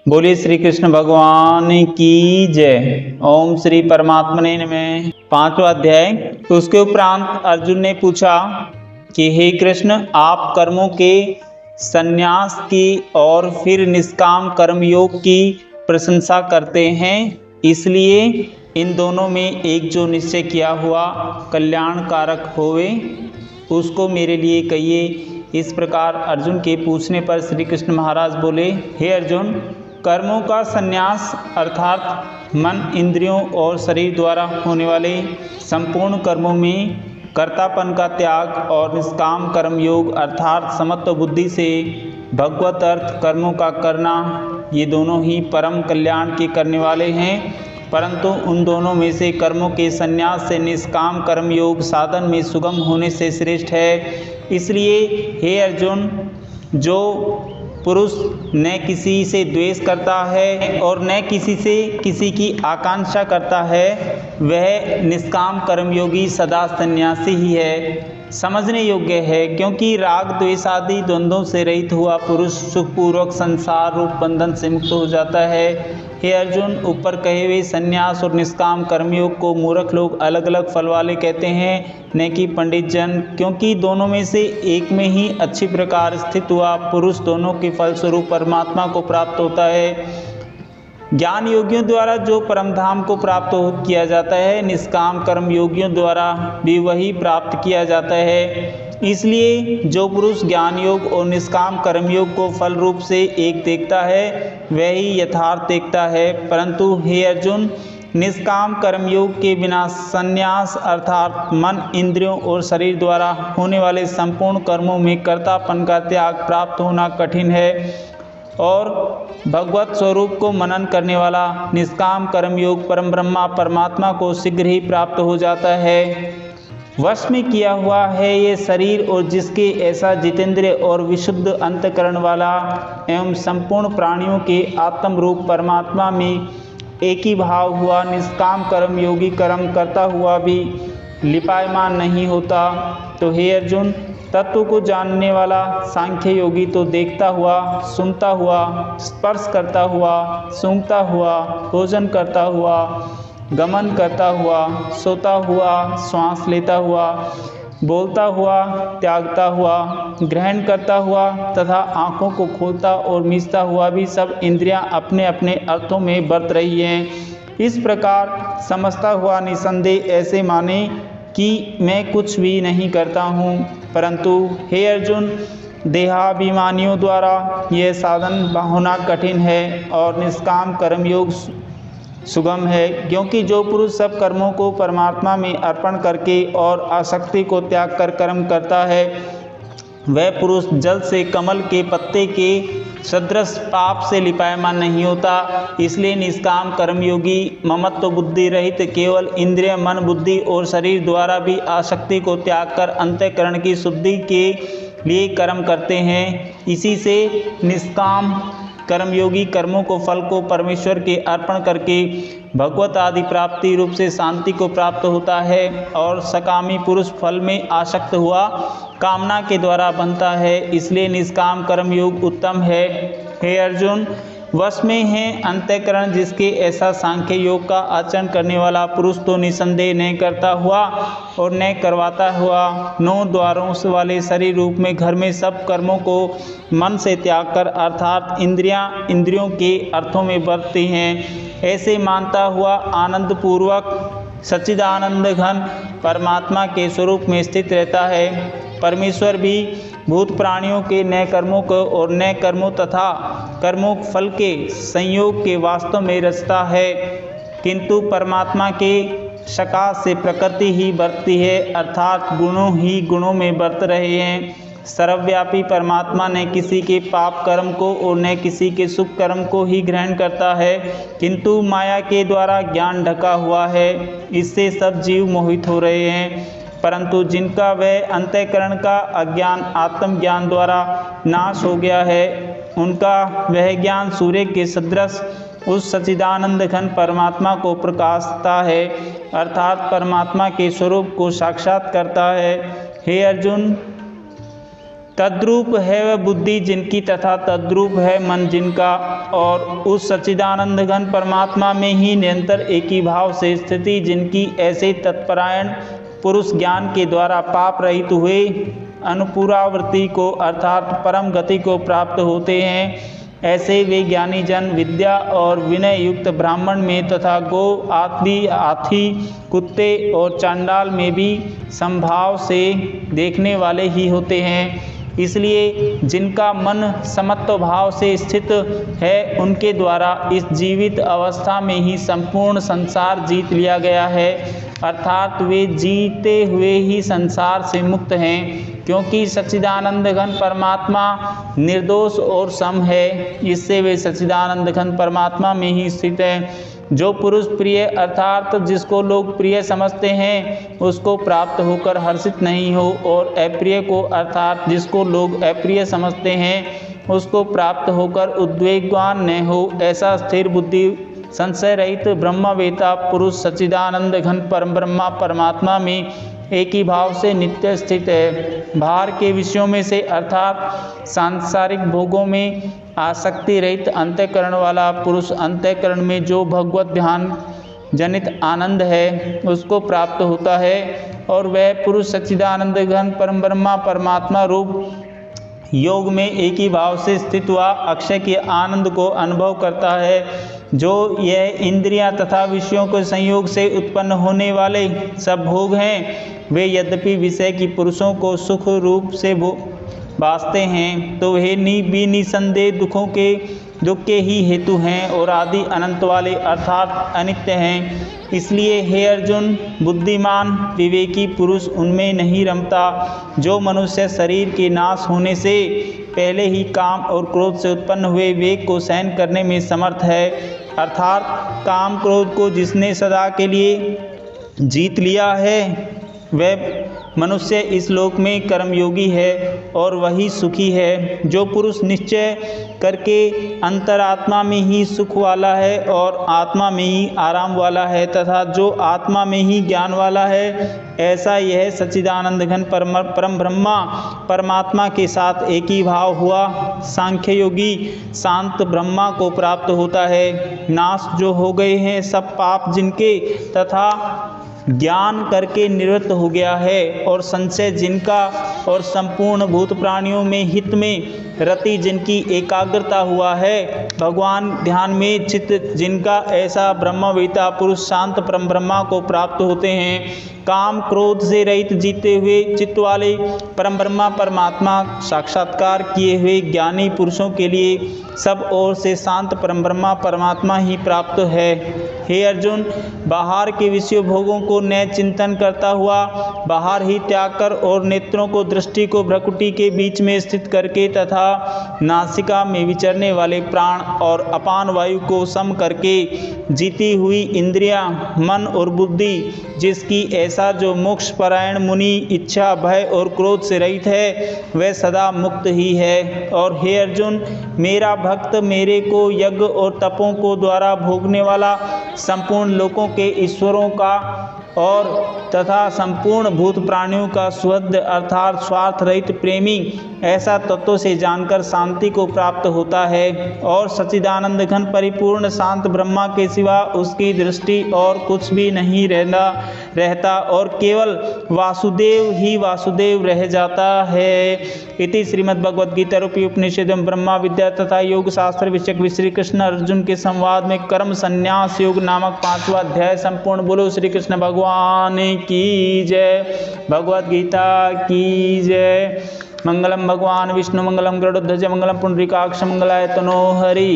बोलिए श्री कृष्ण भगवान की जय। ओम श्री परमात्मने नमः। 5वां अध्याय। उसके उपरांत अर्जुन ने पूछा कि हे कृष्ण, आप कर्मों के संन्यास की और फिर निष्काम कर्मयोग की प्रशंसा करते हैं, इसलिए इन दोनों में एक जो निश्चय किया हुआ कल्याणकारक होवे उसको मेरे लिए कहिए। इस प्रकार अर्जुन के पूछने पर श्री कृष्ण महाराज बोले, हे अर्जुन, कर्मों का संन्यास अर्थात मन, इंद्रियों और शरीर द्वारा होने वाले संपूर्ण कर्मों में कर्तापन का त्याग और निष्काम कर्म योग अर्थात समत्व बुद्धि से भगवत अर्थ कर्मों का करना, ये दोनों ही परम कल्याण के करने वाले हैं। परंतु उन दोनों में से कर्मों के संन्यास से निष्काम कर्म योग साधन में सुगम होने से श्रेष्ठ है। इसलिए हे अर्जुन, जो पुरुष न किसी से द्वेष करता है और न किसी की आकांक्षा करता है, वह निष्काम कर्मयोगी सदा सन्यासी ही है, समझने योग्य है। क्योंकि राग द्वेष आदि द्वंद्वों से रहित हुआ पुरुष सुखपूर्वक संसार रूप बंधन से मुक्त हो जाता है। हे अर्जुन, ऊपर कहे हुए संन्यास और निष्काम कर्मयोग को मूर्ख लोग अलग अलग फल वाले कहते हैं, न कि पंडित जन, क्योंकि दोनों में से एक में ही अच्छी प्रकार स्थित हुआ पुरुष दोनों के फलस्वरूप परमात्मा को प्राप्त होता है। ज्ञान योगियों द्वारा जो परमधाम को प्राप्त किया जाता है, निष्काम कर्म योगियों द्वारा भी वही प्राप्त किया जाता है। इसलिए जो पुरुष ज्ञान योग और निष्काम कर्मयोग को फल रूप से एक देखता है, वह ही यथार्थ देखता है। परंतु हे अर्जुन, निष्काम कर्मयोग के बिना संन्यास अर्थात मन, इंद्रियों और शरीर द्वारा होने वाले संपूर्ण कर्मों में कर्तापन का त्याग प्राप्त होना कठिन है। और भगवत स्वरूप को मनन करने वाला निष्काम कर्मयोग परम ब्रह्मा परमात्मा को शीघ्र ही प्राप्त हो जाता है। वश में किया हुआ है ये शरीर, और जिसके ऐसा जितेंद्रिय और विशुद्ध अंतकरण वाला एवं संपूर्ण प्राणियों के आत्म रूप परमात्मा में एक ही भाव हुआ निष्काम कर्म योगी कर्म करता हुआ भी लिपायमान नहीं होता। तो हे अर्जुन, तत्व को जानने वाला सांख्य योगी तो देखता हुआ, सुनता हुआ, स्पर्श करता हुआ, सूंघता हुआ, भोजन करता हुआ, गमन करता हुआ, सोता हुआ, श्वास लेता हुआ, बोलता हुआ, त्यागता हुआ, ग्रहण करता हुआ तथा आँखों को खोलता और मीचता हुआ भी सब इंद्रियां अपने अपने अर्थों में बरत रही हैं। इस प्रकार समझता हुआ निसंदेह ऐसे माने कि मैं कुछ भी नहीं करता हूँ। परंतु हे अर्जुन, देहाभिमानियों द्वारा यह साधन होना कठिन है और निष्काम कर्मयोग सुगम है। क्योंकि जो पुरुष सब कर्मों को परमात्मा में अर्पण करके और आसक्ति को त्याग कर कर्म करता है, वह पुरुष जल से कमल के पत्ते के सदृश पाप से लिपायमान नहीं होता। इसलिए निष्काम कर्मयोगी ममत्व बुद्धि रहित केवल इंद्रिय, मन, बुद्धि और शरीर द्वारा भी आसक्ति को त्याग कर अंतःकरण की शुद्धि के लिए कर्म करते हैं। इसी से निष्काम कर्मयोगी कर्मों को फल को परमेश्वर के अर्पण करके भगवत आदि प्राप्ति रूप से शांति को प्राप्त होता है, और सकामी पुरुष फल में आसक्त हुआ कामना के द्वारा बनता है। इसलिए निष्काम कर्मयोग उत्तम है। हे अर्जुन, वश में है अंतःकरण जिसके ऐसा सांख्य योग का आचरण करने वाला पुरुष तो निसंदेह न करता हुआ और न करवाता हुआ 9 द्वारों वाले शरीर रूप में घर में सब कर्मों को मन से त्याग कर अर्थात इंद्रियों के अर्थों में बरतते हैं, ऐसे मानता हुआ आनंद पूर्वक सच्चिदानंद घन परमात्मा के स्वरूप में स्थित रहता है। परमेश्वर भी भूत प्राणियों के नए कर्मों को और नए कर्मों तथा कर्मों फल के संयोग के वास्तव में रचता है, किंतु परमात्मा के सकाश से प्रकृति ही बरतती है, अर्थात गुणों ही गुणों में बरत रहे हैं। सर्वव्यापी परमात्मा न किसी के पाप कर्म को और न किसी के शुभ कर्म को ही ग्रहण करता है, किंतु माया के द्वारा ज्ञान ढका हुआ है, इससे सब जीव मोहित हो रहे हैं। परंतु जिनका वह अंतःकरण का अज्ञान आत्मज्ञान द्वारा नाश हो गया है, उनका वह ज्ञान सूर्य के सदृश उस सच्चिदानंद घन परमात्मा को प्रकाशता है, अर्थात परमात्मा के स्वरूप को साक्षात करता है। हे अर्जुन, तद्रूप है वह बुद्धि जिनकी तथा तद्रूप है मन जिनका, और उस सच्चिदानंद घन परमात्मा में ही निरंतर एक ही भाव से स्थिति जिनकी, ऐसे तत्परायण पुरुष ज्ञान के द्वारा पाप रहित हुए अनुपुरावृत्ति को अर्थात परम गति को प्राप्त होते हैं। ऐसे वे ज्ञानी जन विद्या और विनय युक्त ब्राह्मण में तथा गो, आदि, हाथी, कुत्ते और चांडाल में भी समभाव से देखने वाले ही होते हैं। इसलिए जिनका मन समत्व भाव से स्थित है, उनके द्वारा इस जीवित अवस्था में ही संपूर्ण संसार जीत लिया गया है, अर्थात वे जीते हुए ही संसार से मुक्त हैं, क्योंकि सच्चिदानंद घन परमात्मा निर्दोष और सम है। इससे वे सच्चिदानंद घन परमात्मा में ही स्थित हैं। जो पुरुष प्रिय अर्थात जिसको लोग प्रिय समझते हैं, उसको प्राप्त होकर हर्षित नहीं हो, और अप्रिय को अर्थात जिसको लोग अप्रिय समझते हैं, उसको प्राप्त होकर उद्वेगवान न हो, ऐसा स्थिर बुद्धि संशय रहित ब्रह्मवेता पुरुष सच्चिदानंद घन परम ब्रह्मा परमात्मा में एक ही भाव से नित्य स्थित है। बाहर के विषयों में से अर्थात सांसारिक भोगों में आसक्ति रहित अंतःकरण वाला पुरुष अंतःकरण में जो भगवत ध्यान जनित आनंद है, उसको प्राप्त होता है, और वह पुरुष सच्चिदानंद घन परम ब्रह्मा परमात्मा रूप योग में एक ही भाव से स्थित हुआ अक्षय के आनंद को अनुभव करता है। जो यह इंद्रियां तथा विषयों के संयोग से उत्पन्न होने वाले सब भोग हैं, वे यद्यपि विषय की पुरुषों को सुख रूप से भासते हैं, तो वे निसंदेह दुख के ही हेतु हैं और आदि अनंत वाले अर्थात अनित्य हैं। इसलिए हे अर्जुन, बुद्धिमान विवेकी पुरुष उनमें नहीं रमता जो मनुष्य शरीर के नाश होने से पहले ही काम और क्रोध से उत्पन्न हुए वेग को सहन करने में समर्थ है, अर्थात काम क्रोध को जिसने सदा के लिए जीत लिया है, वह मनुष्य इस लोक में कर्मयोगी है और वही सुखी है। जो पुरुष निश्चय करके अंतरात्मा में ही सुख वाला है और आत्मा में ही आराम वाला है, तथा जो आत्मा में ही ज्ञान वाला है, ऐसा यह सच्चिदानंद घन परम ब्रह्मा परमात्मा के साथ एक ही भाव हुआ सांख्य योगी शांत ब्रह्मा को प्राप्त होता है। नाश जो हो गए हैं सब पाप जिनके, तथा ज्ञान करके निवृत्त हो गया है, और संशय जिनका, और संपूर्ण भूत प्राणियों में हित में रति जिनकी एकाग्रता हुआ है, भगवान ध्यान में चित्त जिनका, ऐसा ब्रह्मवेता पुरुष शांत परम ब्रह्मा को प्राप्त होते हैं। काम क्रोध से रहित जीते हुए चित्त वाले परम ब्रह्मा परमात्मा साक्षात्कार किए हुए ज्ञानी पुरुषों के लिए सब ओर से शांत परम ब्रह्मा परमात्मा ही प्राप्त है। हे अर्जुन, बाहर के विषय भोगों को न चिंतन करता हुआ बाहर ही त्याग कर, और नेत्रों को दृष्टि को भ्रकुटी के बीच में स्थित करके, तथा नासिका में विचरने वाले प्राण और अपान वायु को सम करके जीती हुई इंद्रियां, मन और बुद्धि जिसकी, ऐसा जो मोक्ष परायण मुनि इच्छा भय और क्रोध से रहित है, वह सदा मुक्त ही है। और हे अर्जुन, मेरा भक्त मेरे को यज्ञ और तपों को द्वारा भोगने वाला संपूर्ण लोकों के ईश्वरों का और तथा संपूर्ण भूत प्राणियों का सुहृद अर्थात स्वार्थ रहित प्रेमी ऐसा तत्व से जानकर शांति को प्राप्त होता है, और सच्चिदानंद घन परिपूर्ण शांत ब्रह्मा के सिवा उसकी दृष्टि और कुछ भी नहीं रहता और केवल वासुदेव ही वासुदेव रह जाता है। इति श्रीमद्भगवद्गीता रूपी उपनिषद ब्रह्मा विद्या तथा योग शास्त्र विषयक श्री कृष्ण अर्जुन के संवाद में कर्म संन्यास योग नामक 5वां अध्याय संपूर्ण। बोलो श्री कृष्ण भगवान की जय। भगवद गीता की जय। मंगलम भगवान विष्णु मंगलम गरुड़ध्वज मंगलम पुंडरीकाक्ष मंगलाय तनो हरि।